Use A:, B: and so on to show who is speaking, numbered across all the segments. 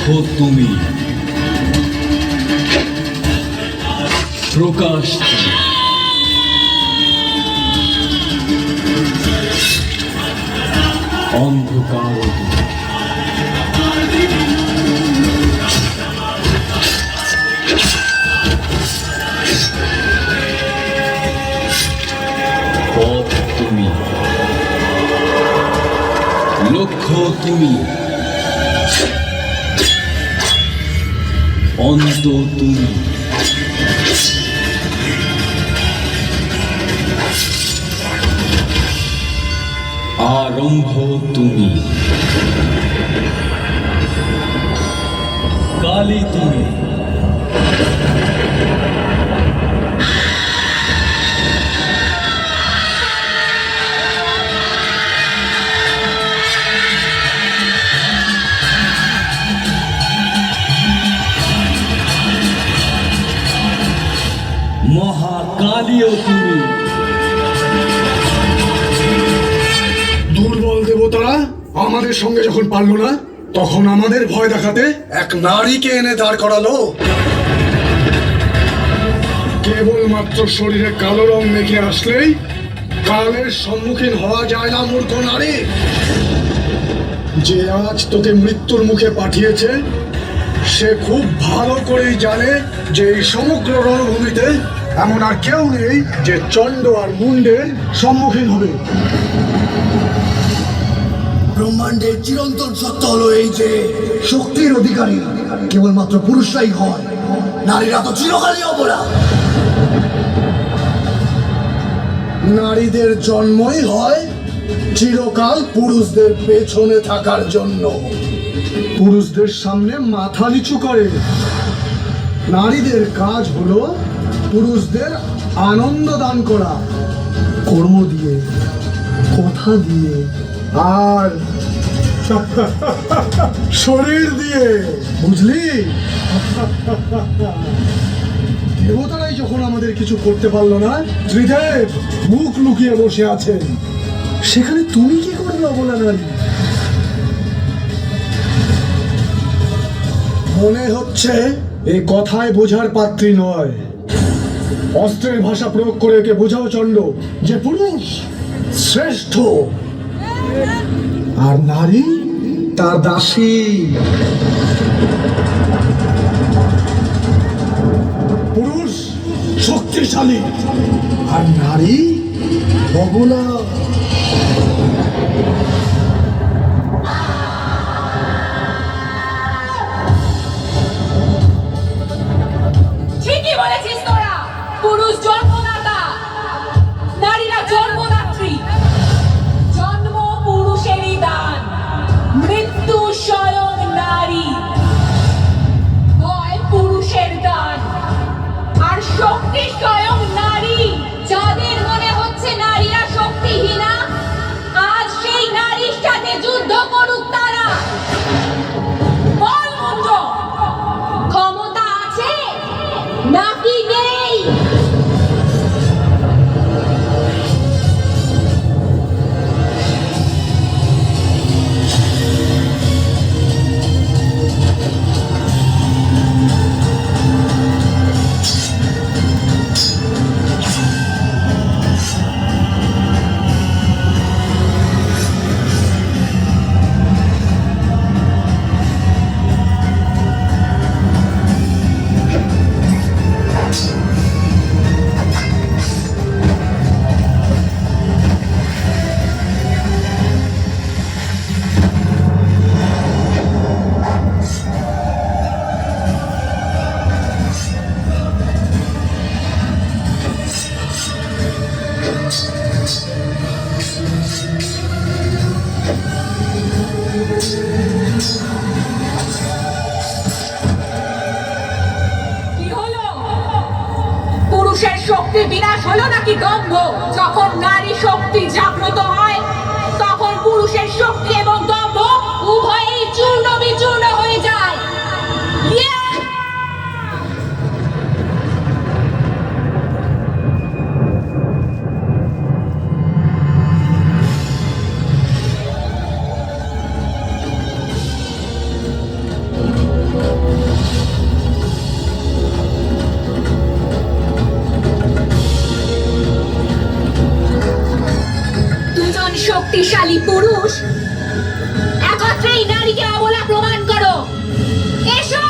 A: তুমি, প্রকাশ তুমি। অন্ধকার তুমি। পথ তুমি, লক্ষ্য তুমি, অন্ত তুমি। আরম্ভ তুমি, কালী তুমি। মহাকালীও তুমি।
B: দুর্বল দেবতারা আমাদের সঙ্গে যখন পারল না, তখন আমাদের ভয় দেখাতে এক নারীকে এনে দাঁড় করালো। কেবলমাত্র শরীরে কালো রং মেখে আসলেই কালের সম্মুখীন হওয়া যায় না মূর্খ নারী। যে আজ তোকে মৃত্যুর মুখে পাঠিয়েছে, সে খুব ভালো করেই জানে যে এই সমগ্র রণভূমিতে এমন আর কেউ নেই যে চণ্ড আর মুন্ডের সম্মুখীন হবে।
C: ব্রহ্মাণ্ডের চিরন্তন সত্য হলো এই যে শক্তির অধিকারী কেবলমাত্র পুরুষরাই হয়, নারীরা তো চিরকালই অবলা।
B: নারীদের জন্মই হয় চিরকাল পুরুষদের পেছনে থাকার জন্য, পুরুষদের সামনে মাথা নিচু করে। নারীদের কাজ হলো পুরুষদের আনন্দ দান করা, কর্ম দিয়ে, কথা দিয়ে আর শরীর দিয়ে, বুঝলি? দেবতারাই যখন আমাদের কিছু করতে পারলো না, ত্রিদেব মুখ লুকিয়ে বসে আছেন, সেখানে তুমি কি করবে অবলা নারী? মনে হচ্ছে এই কথায় বোঝার পাত্রী নয়। অস্ত্রের ভাষা প্রয়োগ করে একে বোঝাও চণ্ড যে পুরুষ শ্রেষ্ঠ আর নারী তার দাসী। পুরুষ শক্তিশালী আর নারী অবলা।
D: ঠিকই বলেছিস তোরা। পুরুষ জন্মদাতা, নারীরা জন্মদাত্রী। জন্ম পুরুষেরই দান, মৃত্যু স্বয়ং নারী। ভয় পুরুষের দান, আর শক্তি স্বয়ং নারী। যাদের মনে হচ্ছে নারীরা শক্তিহীনা, আজ সেই নারীর সাথে যুদ্ধ করুক তারা। বল মুন্ড, ক্ষমতা আছে নাকি নেই? পুরুষের শক্তি বিনাশ হলো নাকি দম্ভ? যখন নারী শক্তি জাগ্রত হয়, তখন পুরুষের শক্তি এবং দম্ভ উভয়ই চূর্ণ বিচূর্ণ হয়ে যায়। শক্তিশালী পুরুষ একত্রেই নারীকে অবলা প্রমাণ করো। এসো।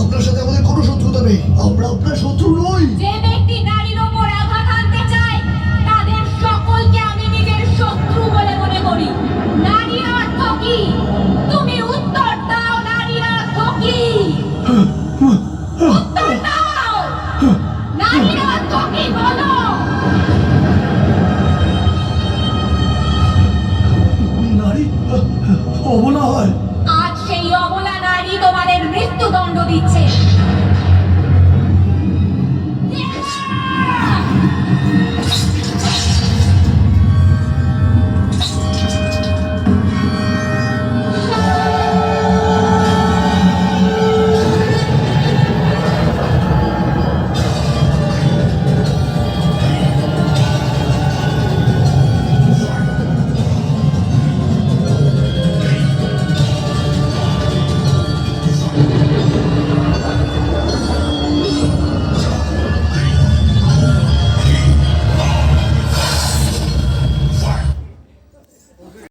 C: আপনার সাথে আমাদের কোনো শত্রুতা নেই, আমরা আপনার শত্রু নই।
D: যে ব্যক্তি নারীর ওপর আঘাত আনতে চায় তাদের সকলকে আমি নিজের শত্রু বলে মনে করি। নারীর অর্থ কি? তুমি উত্তর দাও। নারীর অর্থ কি? উত্তর দাও। নারীর অর্থ কি বলো?
C: নারী অবলা হয়।
D: আজ সেই অবলা নারী তোমাদের মৃত্যুদণ্ড দিচ্ছে।